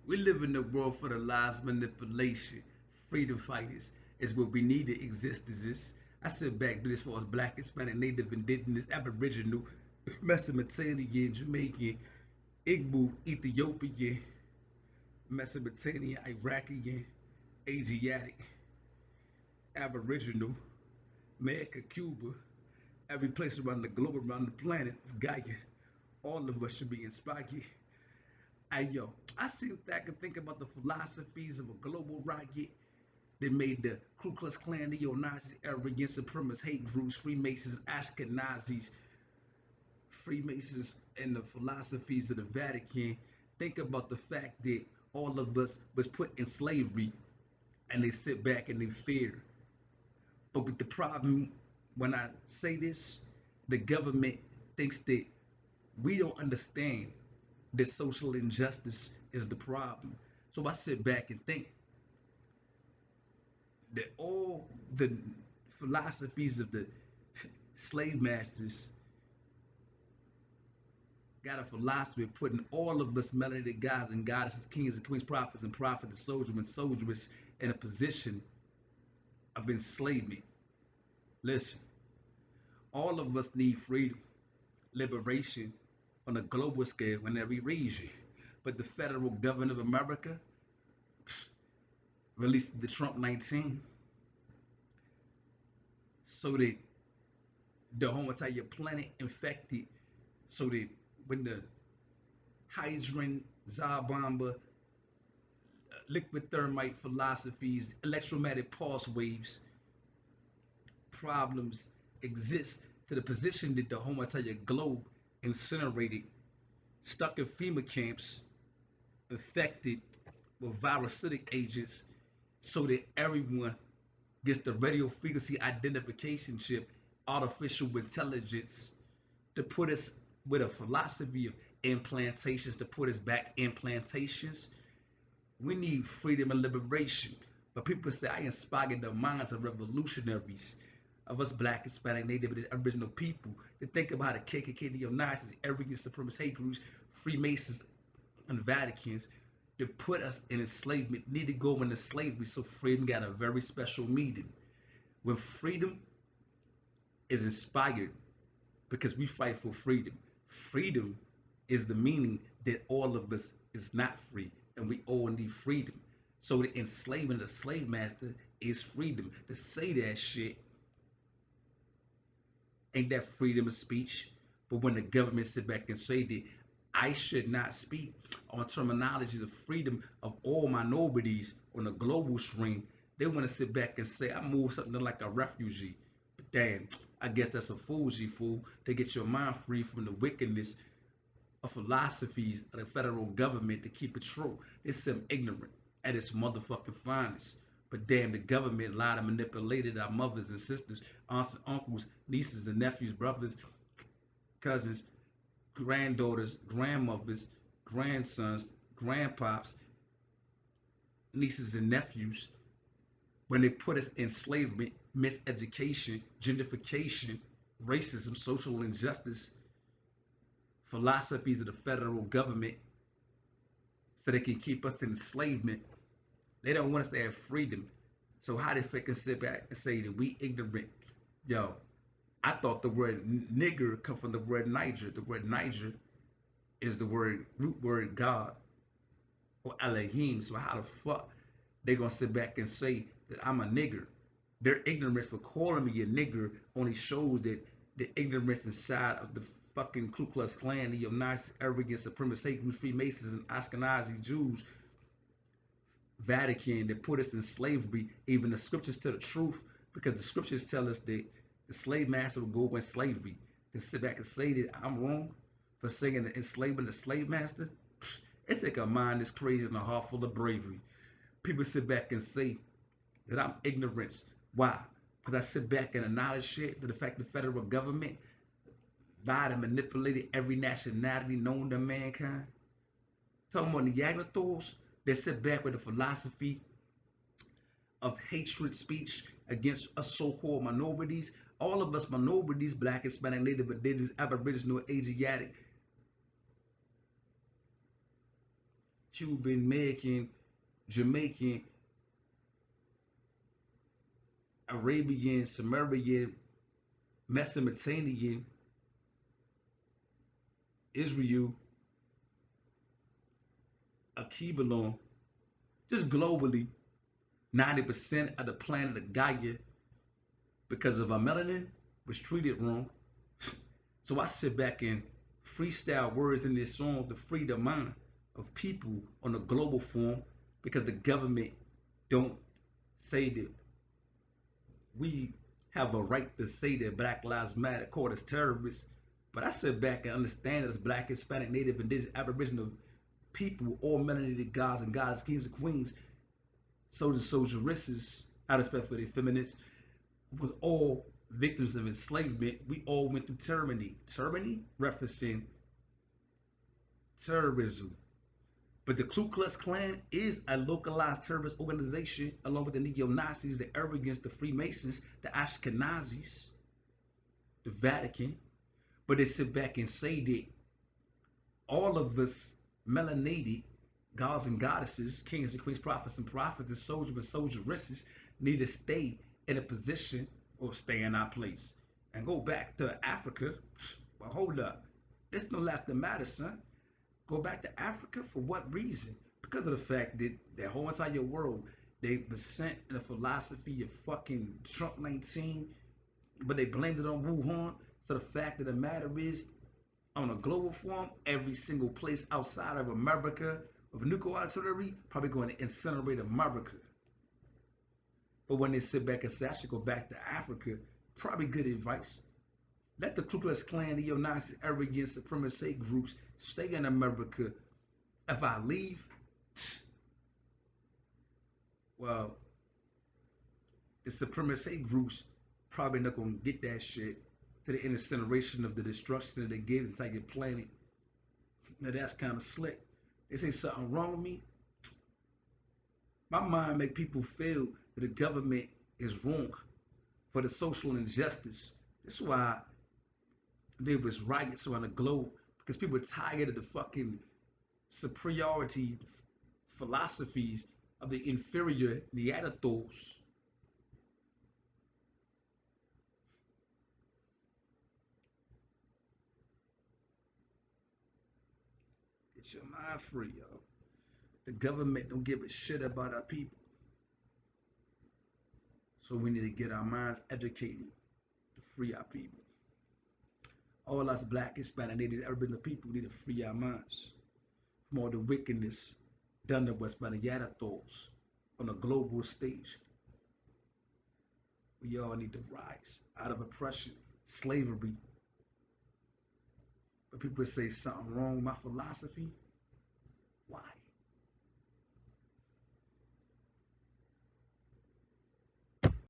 We live in a world for the lies, manipulation. Freedom fighters is what we need to exist as this. I sit back, do this for us black, Hispanic, Native, Indigenous, Aboriginal, Mesopotamian, Jamaican, Igbo, Ethiopian, Mesopotamian, Iraqi, Asiatic, Aboriginal, America, Cuba, every place around the globe, around the planet, Gaia. All of us should be inspired. Hey yo, I sit back and think about the philosophies of a global riot that made the Ku Klux Klan, neo-Nazis, arrogant supremacists, hate groups, Freemasons, Ashkenazis, Freemasons, and the philosophies of the Vatican. Think about the fact that all of us was put in slavery, and they sit back and they fear. But with the problem, when I say this, the government thinks that we don't understand that social injustice is the problem. So I sit back and think that all the philosophies of the slave masters got a philosophy of putting all of us melanated gods and goddesses, kings and queens, prophets and prophets, soldiers and soldiers in a position of enslavement. Listen, all of us need freedom, liberation on a global scale in every region. But the federal government of America released the Trump 19 so that the whole entire planet infected, so that when the hydrogen, Zarbomba, liquid thermite philosophies, electromagnetic pulse waves, problems exist to the position that the whole entire globe incinerated, stuck in FEMA camps, infected with virusitic agents, so that everyone gets the radio frequency identification chip, artificial intelligence, to put us with a philosophy of implantations, to put us back in plantations. We need freedom and liberation. But people say I inspired the minds of revolutionaries, of us black, Hispanic, Native, and Aboriginal people to think about how the KKK, neo-Nazis, arrogant supremacist hate groups, Freemasons, and Vaticans to put us in enslavement, need to go into slavery. So freedom got a very special meaning. When freedom is inspired because we fight for freedom. Freedom is the meaning that all of us is not free and we all need freedom. So the enslavement of the slave master is freedom. To say that shit ain't that freedom of speech. But when the government sit back and say that I should not speak on terminologies of freedom of all minorities on a global stream, they want to sit back and say I move something like a refugee. But damn, I guess that's a fool to get your mind free from the wickedness of philosophies of the federal government to keep it true. It's some ignorant at its motherfucking finest. But damn, the government lied and manipulated our mothers and sisters, aunts and uncles, nieces and nephews, brothers, cousins, granddaughters, grandmothers, grandsons, grandpops, nieces and nephews when they put us in slavery, miseducation, gentrification, racism, social injustice, philosophies of the federal government so they can keep us in enslavement. They don't want us to have freedom. So how they can sit back and say that we ignorant? Yo, I thought the word nigger come from the word Niger. The word Niger is the word root word God or Elohim. So how the fuck they gonna sit back and say that I'm a nigger? Their ignorance for calling me a nigger only shows that the ignorance inside of the fucking Ku Klux Klan, the Nazis, arrogant supremacist hate groups, Freemasons, and Ashkenazi Jews, Vatican that put us in slavery. Even the scriptures tell the truth because the scriptures tell us that the slave master will go in slavery. To sit back and say that I'm wrong for saying that enslaving the slave master, it take a mind that's crazy and a heart full of bravery. People sit back and say that I'm ignorance. Why? Because I sit back and acknowledge shit to the fact the federal government lied and manipulated every nationality known to mankind. Talking about the Neanderthals, they sit back with a philosophy of hatred speech against us so-called minorities. All of us minorities, black, Hispanic, Native, Indigenous, Aboriginal, Asiatic, Cuban, Mexican, Jamaican, Arabian, Sumerian, Mesopotamian, Israel, Akibalon, just globally, 90% of the planet of Gaia, because of our melanin, was treated wrong. So I sit back and freestyle words in this song to free the mind of people on a global form because the government don't say that we have a right to say that Black Lives Matter called us terrorists. But I sit back and understand that as Black, Hispanic, Native, Indigenous, Aboriginal people, all melanated gods and goddesses, kings and queens, soldiers, soldieresses, out of respect for the feminists, was all victims of enslavement. We all went through tyranny. Tyranny referencing terrorism. But the Ku Klux Klan is a localized terrorist organization, along with the neo-Nazis, the Arrogants, the Freemasons, the Ashkenazis, the Vatican. But they sit back and say that all of us melanated gods and goddesses, kings and queens, prophets and prophets, soldiers and soldieresses need to stay in a position or stay in our place. And go back to Africa. But hold up. There's no laughter matter, son. Go back to Africa for what reason? Because of the fact that the whole entire world, they've been sent in a philosophy of fucking Trump 19, but they blamed it on Wuhan. So the fact of the matter is, on a global form, every single place outside of America with nuclear artillery probably going to incinerate America. But when they sit back and say I should go back to Africa, probably good advice. Let the Ku Klux Klan, neo-Nazi, arrogant, supremacist groups stay in America. If I leave, well, the supremacist groups probably not gonna get that shit to the incineration of the destruction that they gave the entire planet. Now that's kind of slick. They say something wrong with me. My mind make people feel that the government is wrong for the social injustice. That's why there was riots around the globe because people were tired of the fucking superiority philosophies of the inferior Neanderthals. Get your mind free, yo. The government don't give a shit about our people. So we need to get our minds educated to free our people. All us Black, Hispanic, Native, Aboriginal people need to free our minds from all the wickedness done to us by the Neanderthals on a global stage. We all need to rise out of oppression, slavery. But people say something wrong with my philosophy. Why?